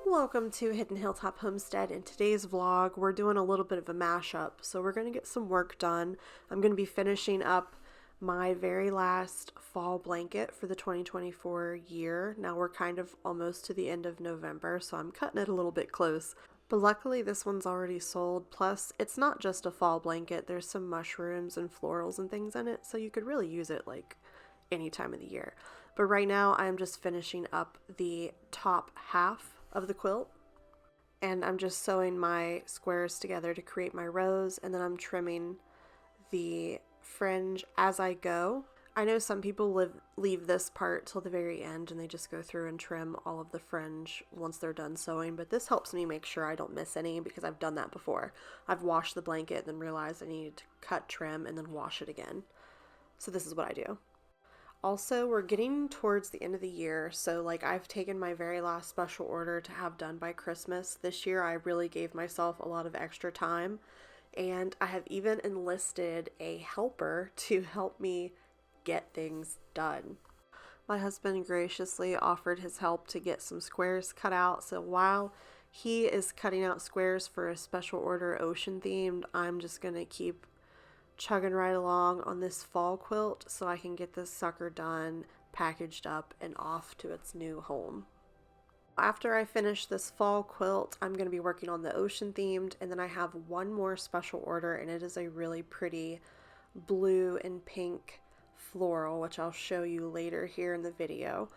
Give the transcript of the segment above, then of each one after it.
Welcome to Hidden Hilltop Homestead. In today's vlog, we're doing a little bit of a mashup, so we're going to get some work done. I'm going to be finishing up my very last fall blanket for the 2024 year. Now we're kind of almost to the end of November, so I'm cutting it a little bit close. But luckily this one's already sold, plus it's not just a fall blanket, there's some mushrooms and florals and things in it, so you could really use it like any time of the year. But right now I'm just finishing up the top half of the quilt, and I'm just sewing my squares together to create my rows, and then I'm trimming the fringe as I go. I know some people leave this part till the very end and they just go through and trim all of the fringe once they're done sewing, but this helps me make sure I don't miss any because I've done that before. I've washed the blanket and then realized I needed to cut, trim, and then wash it again. So this is what I do. Also, we're getting towards the end of the year, so like I've taken my very last special order to have done by Christmas. This year I really gave myself a lot of extra time, and I have even enlisted a helper to help me get things done. My husband graciously offered his help to get some squares cut out, so while he is cutting out squares for a special order ocean themed, I'm just gonna keep chugging right along on this fall quilt so I can get this sucker done, packaged up, and off to its new home. After I finish this fall quilt, I'm going to be working on the ocean themed, and then I have one more special order, and it is a really pretty blue and pink floral, which I'll show you later here in the video.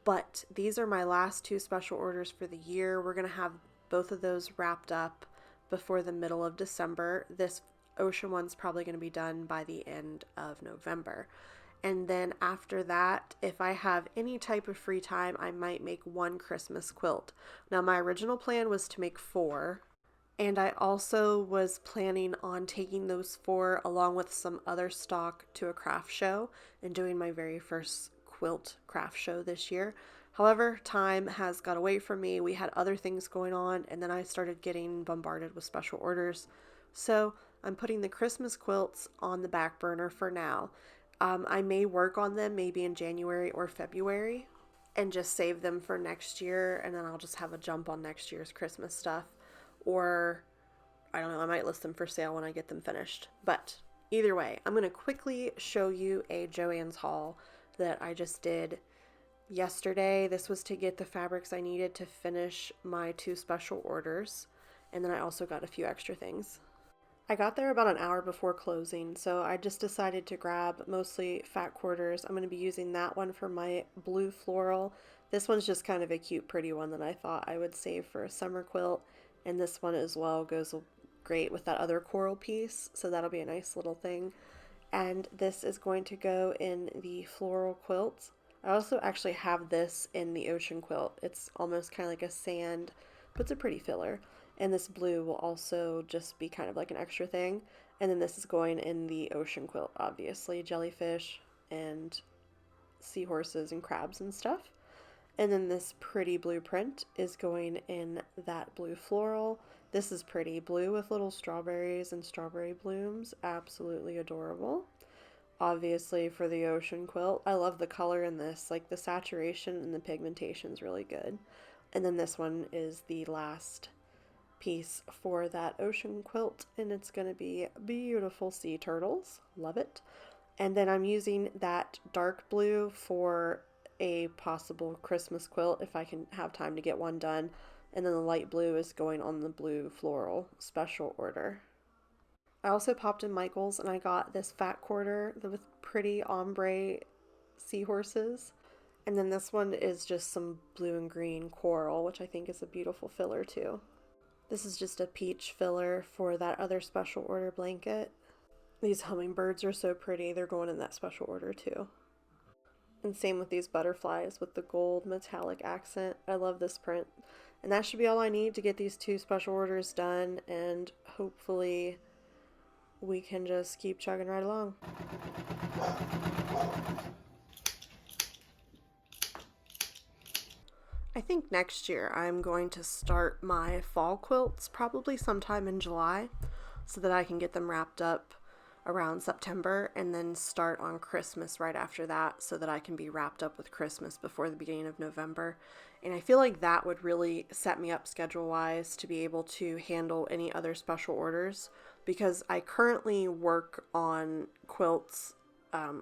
But these are my last two special orders for the year. We're going to have both of those wrapped up before the middle of December. This ocean one's probably going to be done by the end of November. And then after that, if I have any type of free time, I might make one Christmas quilt. Now my original plan was to make 4, and I also was planning on taking those 4 along with some other stock to a craft show and doing my very first quilt craft show this year. However, time has got away from me. We had other things going on, and then I started getting bombarded with special orders. So I'm putting the Christmas quilts on the back burner for now. I may work on them maybe in January or February and just save them for next year, and then I'll just have a jump on next year's Christmas stuff. Or, I don't know, I might list them for sale when I get them finished. But either way, I'm going to quickly show you a Joann's haul that I just did yesterday. This was to get the fabrics I needed to finish my 2 special orders, and then I also got a few extra things. I got there about an hour before closing, so I just decided to grab mostly fat quarters. I'm going to be using that one for my blue floral. This one's just kind of a cute, pretty one that I thought I would save for a summer quilt. And this one as well goes great with that other coral piece, so that'll be a nice little thing. And this is going to go in the floral quilt. I also actually have this in the ocean quilt. It's almost kind of like a sand, but it's a pretty filler. And this blue will also just be kind of like an extra thing. And then this is going in the ocean quilt, obviously. Jellyfish and seahorses and crabs and stuff. And then this pretty blue print is going in that blue floral. This is pretty blue with little strawberries and strawberry blooms. Absolutely adorable. Obviously for the ocean quilt, I love the color in this. Like the saturation and the pigmentation is really good. And then this one is the last piece for that ocean quilt, and it's going to be beautiful sea turtles. Love it. And then I'm using that dark blue for a possible Christmas quilt if I can have time to get one done, and then the light blue is going on the blue floral special order. I also popped in Michael's and I got this fat quarter with pretty ombre seahorses, and then this one is just some blue and green coral, which I think is a beautiful filler too. This is just a peach filler for that other special order blanket. These hummingbirds are so pretty. They're going in that special order too. And same with these butterflies with the gold metallic accent. I love this print. And that should be all I need to get these 2 special orders done, and hopefully we can just keep chugging right along. I think next year I'm going to start my fall quilts probably sometime in July so that I can get them wrapped up around September and then start on Christmas right after that so that I can be wrapped up with Christmas before the beginning of November. And I feel like that would really set me up schedule-wise to be able to handle any other special orders, because I currently work on quilts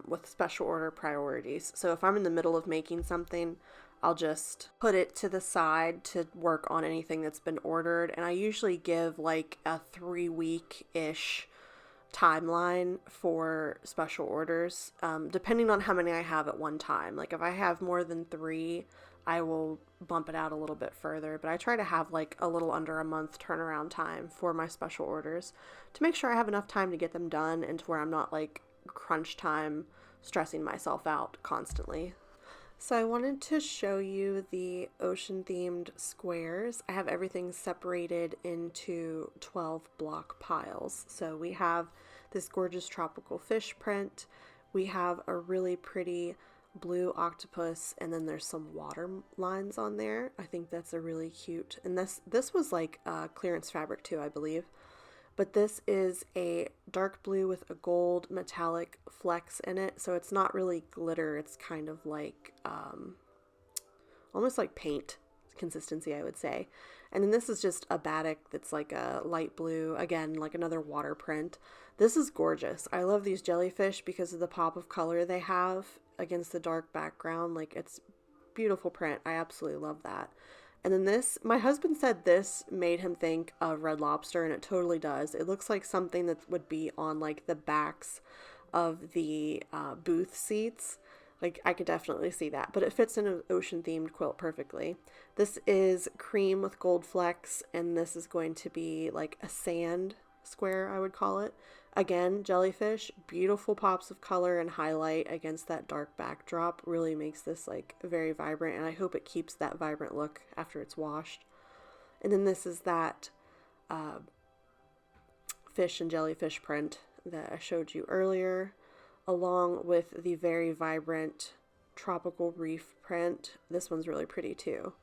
with special order priorities. So if I'm in the middle of making something, I'll just put it to the side to work on anything that's been ordered. And I usually give like a 3-week-ish timeline for special orders, depending on how many I have at one time. Like if I have more than 3, I will bump it out a little bit further, but I try to have like a little under a month turnaround time for my special orders to make sure I have enough time to get them done and to where I'm not like crunch time stressing myself out constantly. So I wanted to show you the ocean themed squares. I have everything separated into 12 block piles. So we have this gorgeous tropical fish print. We have a really pretty blue octopus, and then there's some water lines on there. I think that's a really cute, and this was like clearance fabric too, I believe. But this is a dark blue with a gold metallic flecks in it, so it's not really glitter. It's kind of like almost like paint consistency, I would say. And then this is just a batik that's like a light blue, again, like another water print. This is gorgeous. I love these jellyfish because of the pop of color they have against the dark background. Like, it's beautiful print. I absolutely love that. And then this, my husband said this made him think of Red Lobster, and it totally does. It looks like something that would be on like the backs of the booth seats. Like, I could definitely see that, but it fits in an ocean themed quilt perfectly. This is cream with gold flecks, and this is going to be like a sand square, I would call it. Again, jellyfish, beautiful pops of color and highlight against that dark backdrop really makes this like very vibrant, and I hope it keeps that vibrant look after it's washed. And then this is that fish and jellyfish print that I showed you earlier, along with the very vibrant tropical reef print. This one's really pretty too.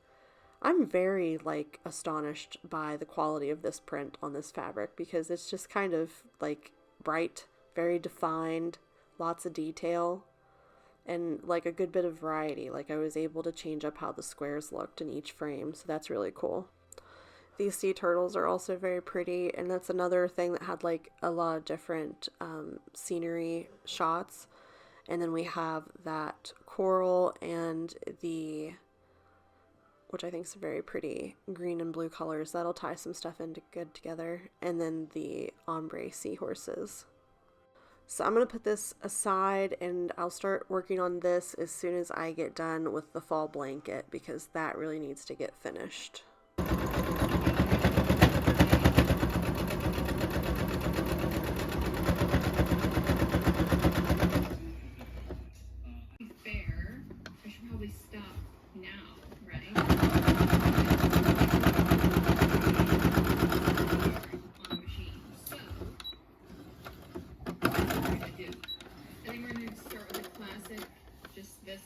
I'm very like astonished by the quality of this print on this fabric because it's just kind of like bright, very defined, lots of detail, and like a good bit of variety. Like, I was able to change up how the squares looked in each frame, so that's really cool. These sea turtles are also very pretty, and that's another thing that had like a lot of different scenery shots. And then we have that coral and the, which I think is very pretty, green and blue colors. That'll tie some stuff into good together. And then the ombre seahorses. So I'm going to put this aside, and I'll start working on this as soon as I get done with the fall blanket, because that really needs to get finished. Fair, I should probably stop now, right? On the machine. So, what am I gonna do? I think we're gonna start with a classic, just this.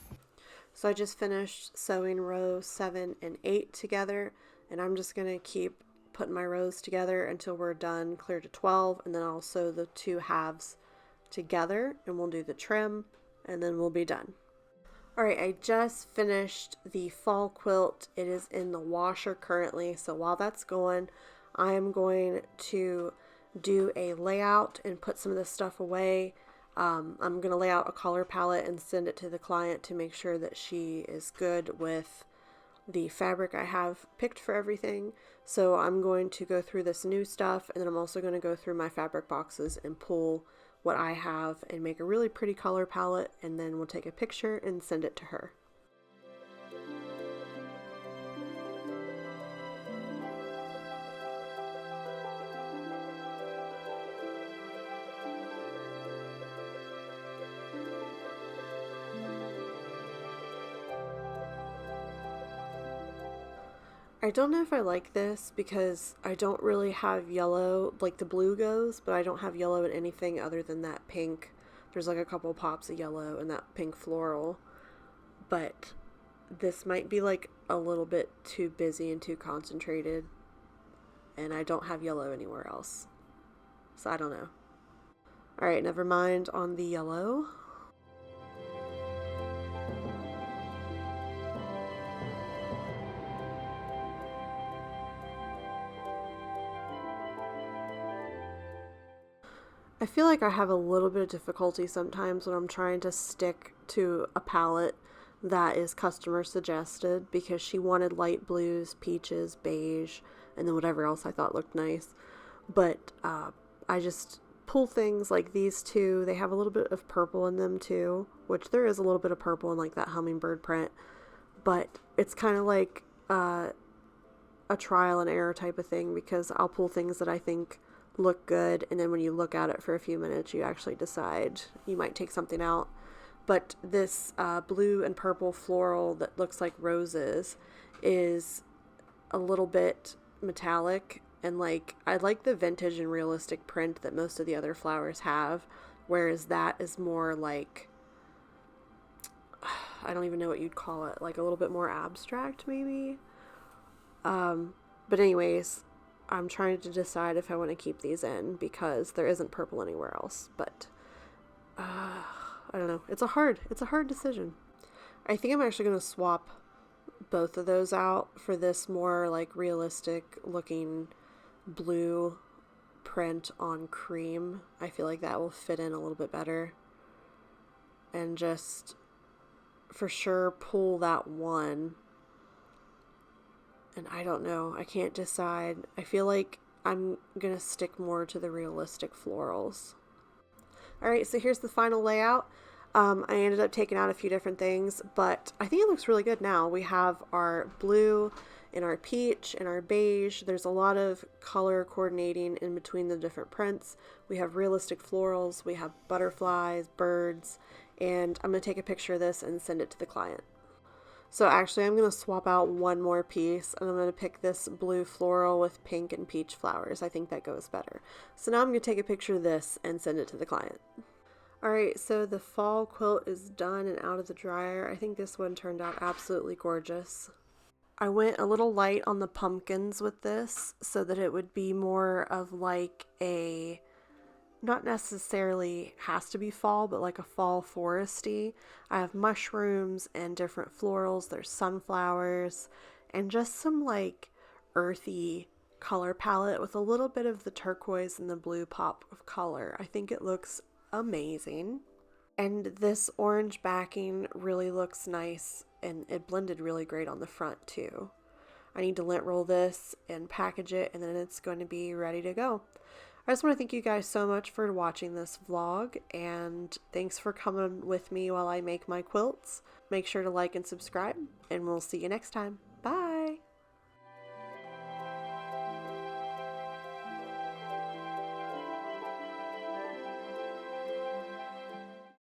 So I just finished sewing row 7 and 8 together, and I'm just going to keep putting my rows together until we're done clear to 12, and then I'll sew the 2 halves together, and we'll do the trim, and then we'll be done. Alright, I just finished the fall quilt. It is in the washer currently, so while that's going, I am going to do a layout and put some of this stuff away. I'm going to lay out a color palette and send it to the client to make sure that she is good with the fabric I have picked for everything. So I'm going to go through this new stuff, and then I'm also going to go through my fabric boxes and pull what I have and make a really pretty color palette, and then we'll take a picture and send it to her. I don't know if I like this because I don't really have yellow, like the blue goes, but I don't have yellow in anything other than that pink. There's like a couple pops of yellow and that pink floral, but this might be like a little bit too busy and too concentrated, and I don't have yellow anywhere else, so I don't know. Alright, never mind on the yellow. I feel like I have a little bit of difficulty sometimes when I'm trying to stick to a palette that is customer suggested, because she wanted light blues, peaches, beige, and then whatever else I thought looked nice. But I just pull things like these two. They have a little bit of purple in them too, which there is a little bit of purple in like that hummingbird print. But it's kind of like a trial and error type of thing, because I'll pull things that I think look good, and then when you look at it for a few minutes, you actually decide you might take something out. But this blue and purple floral that looks like roses is a little bit metallic, and like I like the vintage and realistic print that most of the other flowers have, whereas that is more like, I don't even know what you'd call it, like a little bit more abstract maybe. But anyways, I'm trying to decide if I want to keep these in because there isn't purple anywhere else. But I don't know. It's a hard decision. I think I'm actually going to swap both of those out for this more like realistic looking blue print on cream. I feel like that will fit in a little bit better. And just for sure pull that one. And I don't know. I can't decide. I feel like I'm going to stick more to the realistic florals. Alright, so here's the final layout. I ended up taking out a few different things, but I think it looks really good now. We have our blue and our peach and our beige. There's a lot of color coordinating in between the different prints. We have realistic florals, we have butterflies, birds, and I'm going to take a picture of this and send it to the client. So actually I'm going to swap out one more piece, and I'm going to pick this blue floral with pink and peach flowers. I think that goes better. So now I'm going to take a picture of this and send it to the client. Alright, so the fall quilt is done and out of the dryer. I think this one turned out absolutely gorgeous. I went a little light on the pumpkins with this so that it would be more of like a, not necessarily has to be fall, but like a fall foresty. I have mushrooms and different florals. There's sunflowers and just some like earthy color palette with a little bit of the turquoise and the blue pop of color. I think it looks amazing. And this orange backing really looks nice, and it blended really great on the front too. I need to lint roll this and package it, and then it's going to be ready to go. I just want to thank you guys so much for watching this vlog, and thanks for coming with me while I make my quilts. Make sure to like and subscribe, and we'll see you next time. Bye!